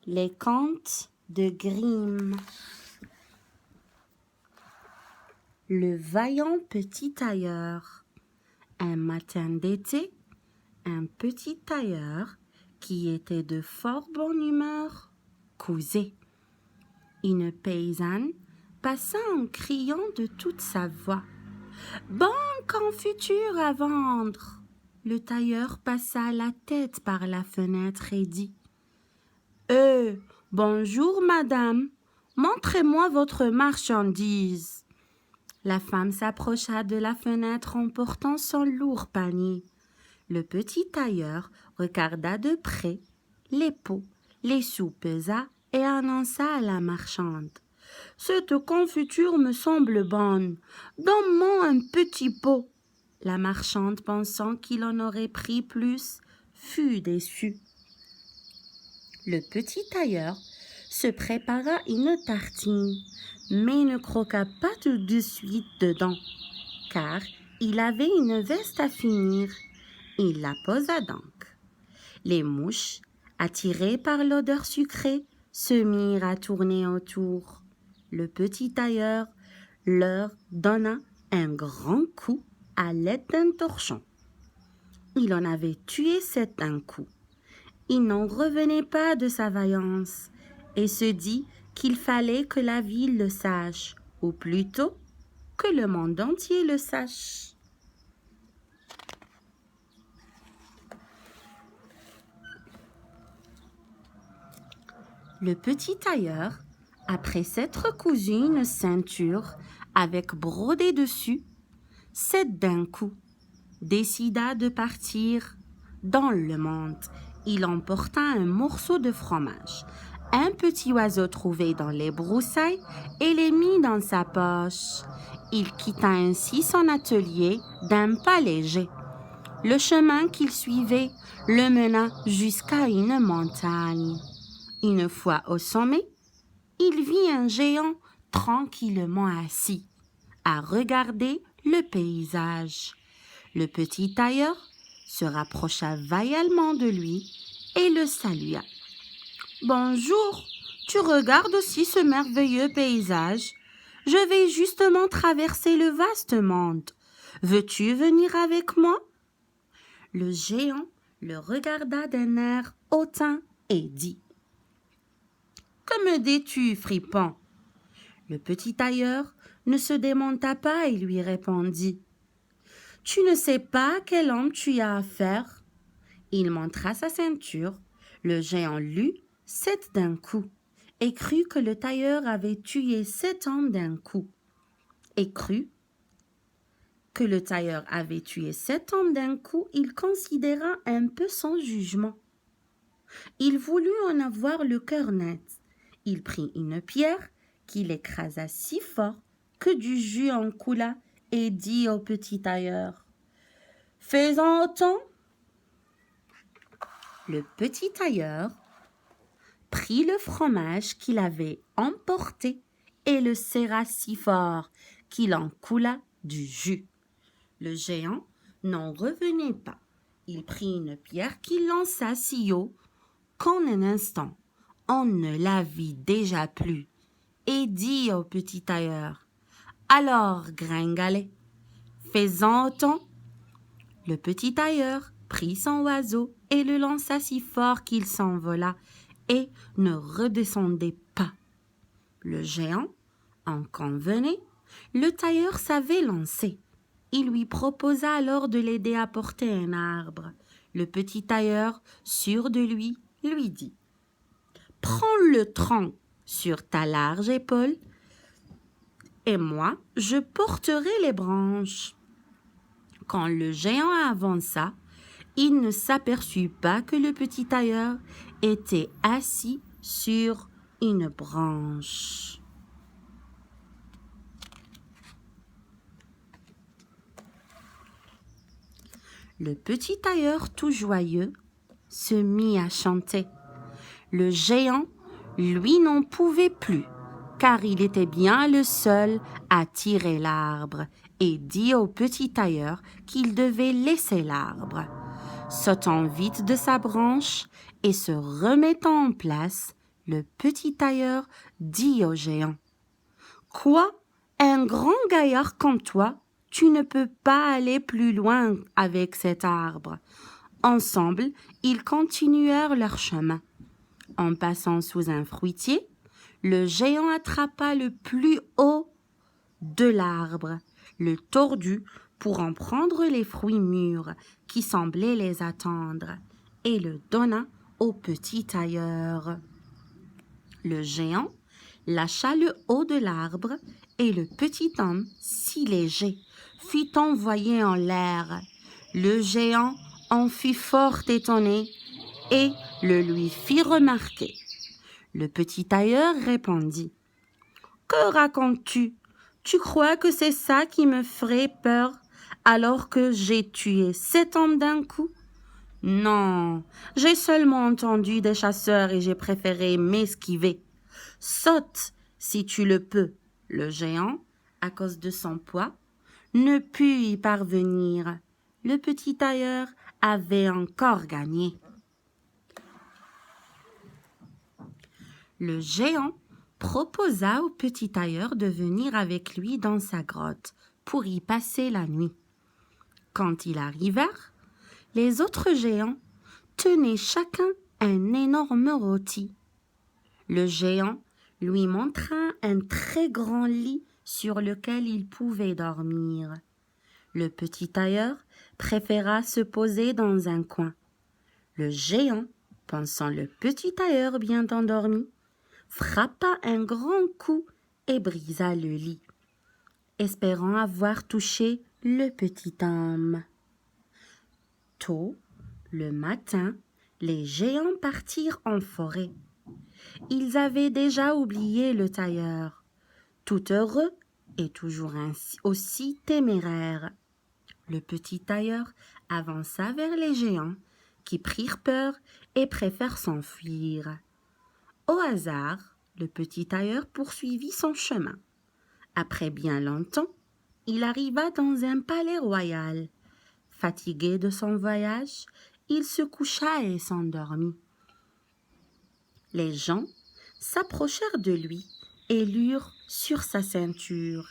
Les contes de Grimm. Le vaillant petit tailleur. Un matin d'été, un petit tailleur, qui était de fort bonne humeur, causait. Une paysanne passa en criant de toute sa voix. « Bonne confiture à vendre !» Le tailleur passa la tête par la fenêtre et dit « bonjour madame, montrez-moi votre marchandise. » La femme s'approcha de la fenêtre en portant son lourd panier. Le petit tailleur regarda de près les pots, les soupesa et annonça à la marchande. « Cette confiture me semble bonne. Donne-moi un petit pot. » La marchande, pensant qu'il en aurait pris plus, fut déçue. Le petit tailleur se prépara une tartine, mais ne croqua pas tout de suite dedans, car il avait une veste à finir. Il la posa donc. Les mouches, attirées par l'odeur sucrée, se mirent à tourner autour. Le petit tailleur leur donna un grand coup à l'aide d'un torchon. Il en avait tué 7 d'un coup. Il n'en revenait pas de sa vaillance et se dit qu'il fallait que la ville le sache, ou plutôt que le monde entier le sache. Le petit tailleur, après s'être cousu une ceinture avec brodé dessus, 7 d'un coup, décida de partir dans le monde. Il emporta un morceau de fromage, un petit oiseau trouvé dans les broussailles et les mit dans sa poche. Il quitta ainsi son atelier d'un pas léger. Le chemin qu'il suivait le mena jusqu'à une montagne. Une fois au sommet, il vit un géant tranquillement assis, à regarder le paysage. Le petit tailleur se rapprocha vaillamment de lui et le salua. « Bonjour, tu regardes aussi ce merveilleux paysage? Je vais justement traverser le vaste monde. Veux-tu venir avec moi ?» Le géant le regarda d'un air hautain et dit « Que me dis-tu, fripon ?» Le petit tailleur ne se démonta pas et lui répondit « Tu ne sais pas à quel homme tu as affaire ?» Il montra sa ceinture. Le géant lut 7 d'un coup et crut que le tailleur avait tué 7 hommes d'un coup. Il considéra un peu son jugement. Il voulut en avoir le cœur net. Il prit une pierre qu'il écrasa si fort que du jus en coula et dit au petit tailleur « Fais-en autant !» Le petit tailleur prit le fromage qu'il avait emporté et le serra si fort qu'il en coula du jus. Le géant n'en revenait pas. Il prit une pierre qu'il lança si haut qu'en un instant, on ne la vit déjà plus et dit au petit tailleur « Alors, gringalet, fais-en autant !» Le petit tailleur prit son oiseau et le lança si fort qu'il s'envola et ne redescendait pas. Le géant en convenait, le tailleur savait lancer. Il lui proposa alors de l'aider à porter un arbre. Le petit tailleur, sûr de lui dit « Prends le tronc sur ta large épaule et moi, je porterai les branches. » Quand le géant avança, il ne s'aperçut pas que le petit tailleur était assis sur une branche. Le petit tailleur, tout joyeux, se mit à chanter. Le géant, lui, n'en pouvait plus, car il était bien le seul à tirer l'arbre, et dit au petit tailleur qu'il devait laisser l'arbre. Sautant vite de sa branche et se remettant en place, Le petit tailleur dit au géant: « Quoi? Un grand gaillard comme toi, tu ne peux pas aller plus loin avec cet arbre. » Ensemble, ils continuèrent leur chemin. En passant sous un fruitier, le géant attrapa le plus haut de l'arbre, le tordut pour en prendre les fruits mûrs qui semblaient les attendre, et le donna au petit tailleur. Le géant lâcha le haut de l'arbre, et le petit homme, si léger, fut envoyé en l'air. Le géant en fut fort étonné et le lui fit remarquer. Le petit tailleur répondit: « Que racontes-tu? Tu crois que c'est ça qui me ferait peur alors que j'ai tué 7 hommes d'un coup? Non, j'ai seulement entendu des chasseurs et j'ai préféré m'esquiver. Saute si tu le peux. » Le géant, à cause de son poids, ne put y parvenir. Le petit tailleur avait encore gagné. Le géant proposa au petit tailleur de venir avec lui dans sa grotte pour y passer la nuit. Quand ils arrivèrent, les autres géants tenaient chacun un énorme rôti. Le géant lui montra un très grand lit sur lequel il pouvait dormir. Le petit tailleur préféra se poser dans un coin. Le géant, pensant le petit tailleur bien endormi, frappa un grand coup et brisa le lit, espérant avoir touché le petit homme. Tôt le matin, les géants partirent en forêt. Ils avaient déjà oublié le tailleur, tout heureux et toujours aussi téméraire. Le petit tailleur avança vers les géants, qui prirent peur et préfèrent s'enfuir. Au hasard, le petit tailleur poursuivit son chemin. Après bien longtemps, il arriva dans un palais royal. Fatigué de son voyage, il se coucha et s'endormit. Les gens s'approchèrent de lui et lurent sur sa ceinture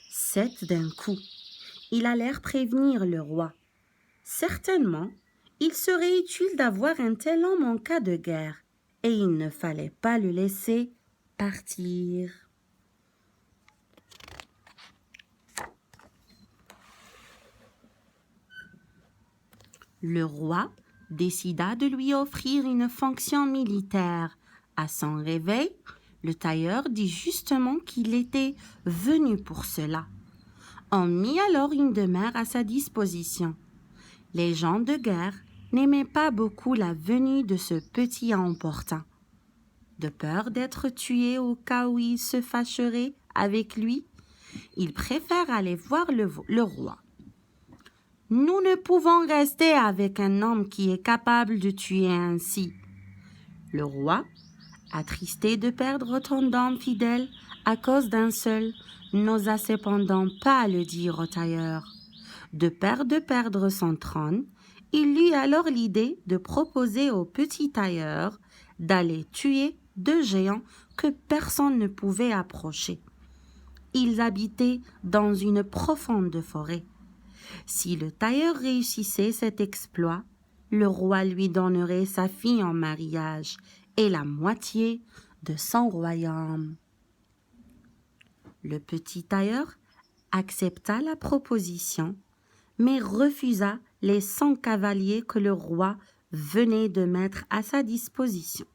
7 d'un coup. Ils allèrent prévenir le roi. Certainement, il serait utile d'avoir un tel homme en cas de guerre, et il ne fallait pas le laisser partir. Le roi décida de lui offrir une fonction militaire. À son réveil, le tailleur dit justement qu'il était venu pour cela. On mit alors une demeure à sa disposition. Les gens de guerre n'aimaient pas beaucoup la venue de ce petit emportant. De peur d'être tués au cas où il se fâcherait avec lui, ils préfèrent aller voir le roi. « Nous ne pouvons rester avec un homme qui est capable de tuer ainsi. » Le roi, attristé de perdre autant d'hommes fidèles à cause d'un seul, n'osa cependant pas le dire au tailleur. De peur de perdre son trône, il eut alors l'idée de proposer au petit tailleur d'aller tuer 2 géants que personne ne pouvait approcher. Ils habitaient dans une profonde forêt. Si le tailleur réussissait cet exploit, le roi lui donnerait sa fille en mariage et la moitié de son royaume. Le petit tailleur accepta la proposition, mais refusa les 100 cavaliers que le roi venait de mettre à sa disposition.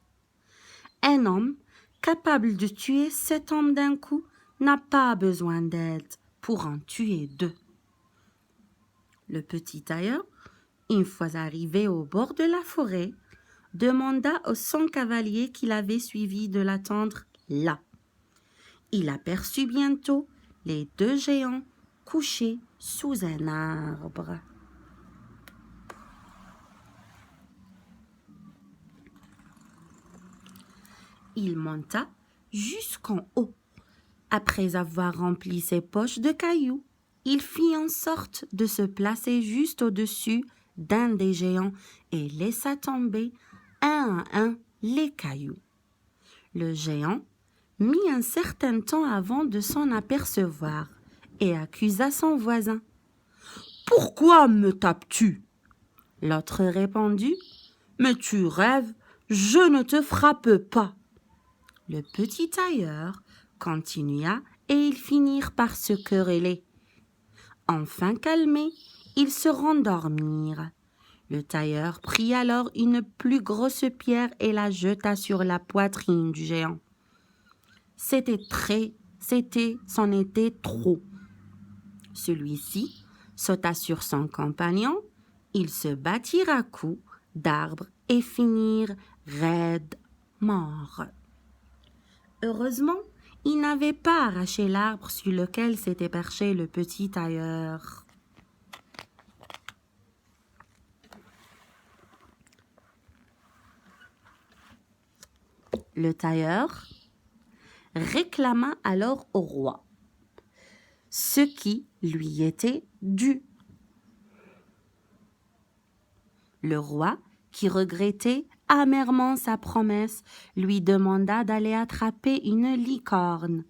Un homme capable de tuer 7 hommes d'un coup n'a pas besoin d'aide pour en tuer 2. Le petit tailleur, une fois arrivé au bord de la forêt, demanda aux 100 cavaliers qui l'avaient suivi de l'attendre là. Il aperçut bientôt les 2 géants couchés sous un arbre. Il monta jusqu'en haut. Après avoir rempli ses poches de cailloux, il fit en sorte de se placer juste au-dessus d'un des géants et laissa tomber un à un les cailloux. Le géant mit un certain temps avant de s'en apercevoir et accusa son voisin. « Pourquoi me tapes-tu » L'autre répondit. « Mais tu rêves, je ne te frappe pas. » Le petit tailleur continua et ils finirent par se quereller. Enfin calmés, ils se rendormirent. Le tailleur prit alors une plus grosse pierre et la jeta sur la poitrine du géant. C'en était trop. Celui-ci sauta sur son compagnon, ils se battirent à coups d'arbres et finirent raides morts. Heureusement, ils n'avaient pas arraché l'arbre sur lequel s'était perché le petit tailleur. Le tailleur réclama alors au roi ce qui lui était dû. Le roi, qui regrettait amèrement sa promesse, lui demanda d'aller attraper une licorne.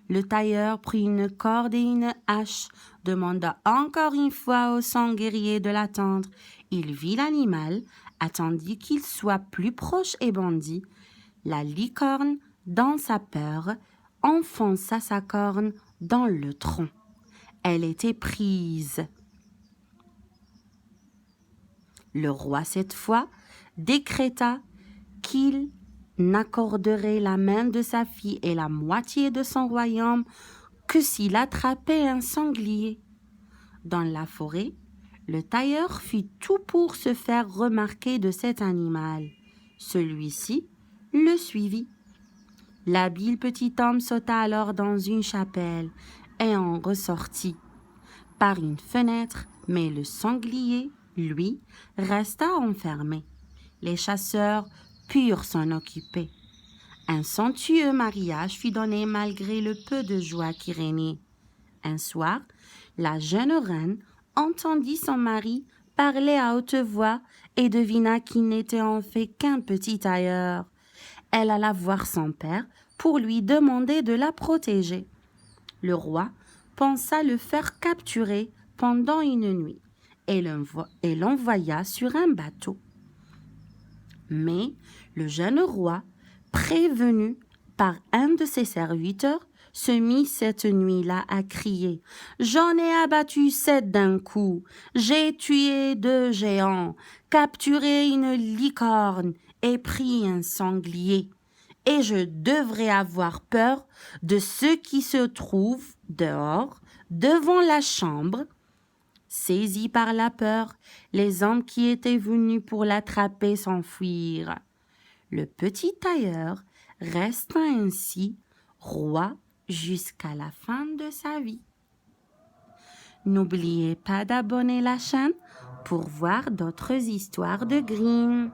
Le tailleur prit une corde et une hache, demanda encore une fois au sang guerrier de l'attendre. Il vit l'animal, attendit qu'il soit plus proche et bondit. La licorne, dans sa peur, enfonça sa corne dans le tronc. Elle était prise. Le roi, cette fois, décréta qu'il n'accorderait la main de sa fille et la moitié de son royaume que s'il attrapait un sanglier. Dans la forêt, le tailleur fit tout pour se faire remarquer de cet animal. Celui-ci le suivit. L'habile petit homme sauta alors dans une chapelle et en ressortit par une fenêtre, mais le sanglier, lui, resta enfermé. Les chasseurs purent s'en occuper. Un somptueux mariage fut donné malgré le peu de joie qui régnait. Un soir, la jeune reine entendit son mari parler à haute voix et devina qu'il n'était en fait qu'un petit tailleur. Elle alla voir son père pour lui demander de la protéger. Le roi pensa le faire capturer pendant une nuit et l'envoya sur un bateau. Mais le jeune roi, prévenu par un de ses serviteurs, se mit cette nuit-là à crier « J'en ai abattu 7 d'un coup, j'ai tué 2 géants, capturé une licorne et pris un sanglier. Et je devrais avoir peur de ceux qui se trouvent dehors, devant la chambre. » Saisis par la peur, les hommes qui étaient venus pour l'attraper s'enfuirent. Le petit tailleur resta ainsi roi jusqu'à la fin de sa vie. N'oubliez pas d'abonner la chaîne pour voir d'autres histoires de Grimm.